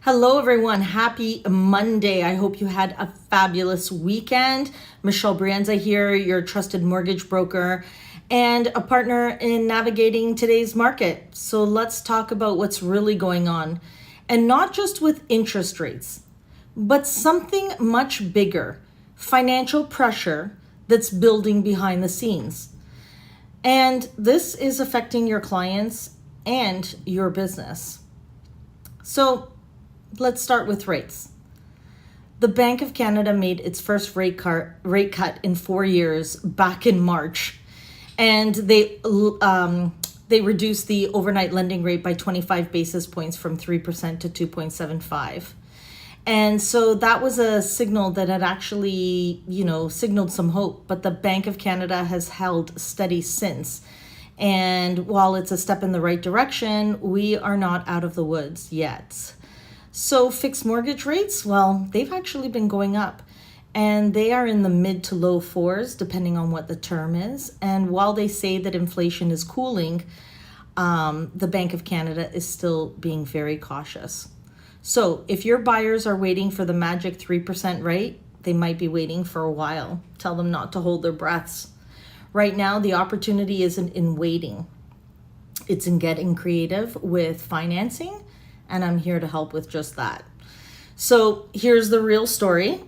Hello, everyone. Happy Monday. I hope you had a fabulous weekend. Michelle Brienza here, your trusted mortgage broker and a partner in navigating today's market. So let's talk about what's really going on, and not just with interest rates, but something much bigger, financial pressure that's building behind the scenes. And this is affecting your clients and your business. So let's start with rates. The Bank of Canada made its first rate cut in 4 years back in March, and they reduced the overnight lending rate by 25 basis points from 3% to 2.75. And so that was a signal that had actually, signaled some hope, but the Bank of Canada has held steady since. And while it's a step in the right direction, we are not out of the woods yet. So fixed mortgage rates, well, they've actually been going up, and they are in the mid to low fours, depending on what the term is. And while they say that inflation is cooling, the Bank of Canada is still being very cautious. So if your buyers are waiting for the magic 3% rate, they might be waiting for a while. Tell them not to hold their breaths. Right now, the opportunity isn't in waiting. It's in getting creative with financing, and I'm here to help with just that. So here's the real story.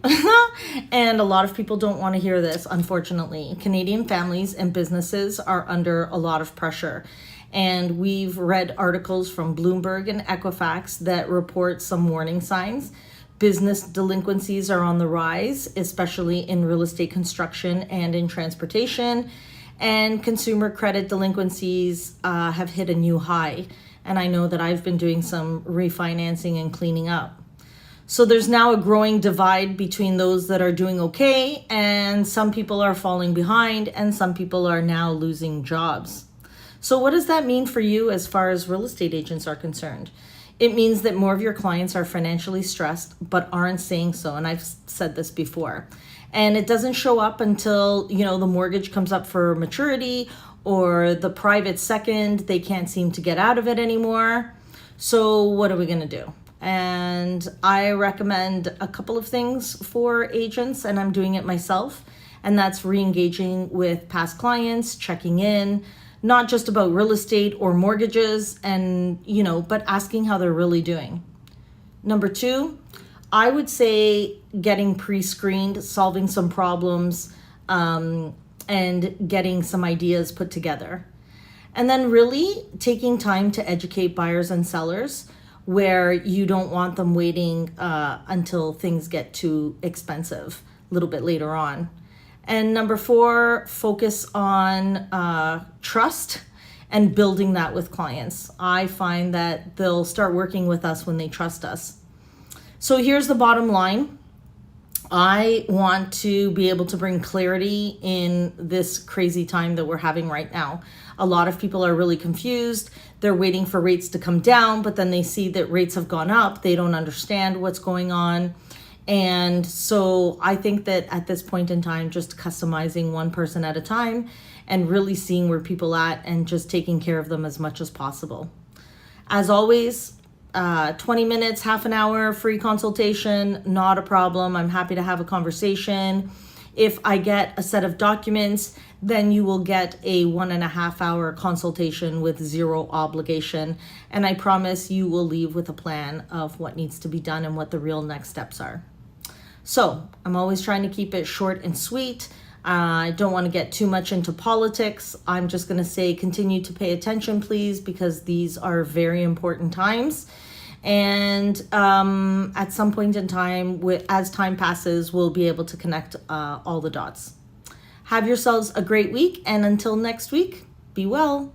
And a lot of people don't want to hear this, unfortunately. Canadian families and businesses are under a lot of pressure. And we've read articles from Bloomberg and Equifax that report some warning signs. Business delinquencies are on the rise, especially in real estate construction and in transportation. And consumer credit delinquencies have hit a new high. And I know that I've been doing some refinancing and cleaning up. So there's now a growing divide between those that are doing okay, and some people are falling behind, and some people are now losing jobs. So what does that mean for you as far as real estate agents are concerned? It means that more of your clients are financially stressed, but aren't saying so. And I've said this before. And it doesn't show up until, the mortgage comes up for maturity, or the private second, they can't seem to get out of it anymore. So what are we going to do? And I recommend a couple of things for agents, and I'm doing it myself. And that's re-engaging with past clients, checking in, not just about real estate or mortgages, and, but asking how they're really doing. Number 2, I would say getting pre-screened, solving some problems, and getting some ideas put together. And then really taking time to educate buyers and sellers where you don't want them waiting until things get too expensive a little bit later on. And number 4, focus on trust and building that with clients. I find that they'll start working with us when they trust us. So here's the bottom line. I want to be able to bring clarity in this crazy time that we're having right now. A lot of people are really confused. They're waiting for rates to come down, but then they see that rates have gone up. They don't understand what's going on. And so I think that at this point in time, just customizing one person at a time and really seeing where people at and just taking care of them as much as possible. As always, 20 minutes, half an hour, free consultation, not a problem. I'm happy to have a conversation. If I get a set of documents, then you will get a 1.5 hour consultation with zero obligation. And I promise you will leave with a plan of what needs to be done and what the real next steps are. So I'm always trying to keep it short and sweet. I don't want to get too much into politics. I'm just going to say continue to pay attention, please, because these are very important times. And at some point in time, as time passes, we'll be able to connect all the dots. Have yourselves a great week. And until next week, be well.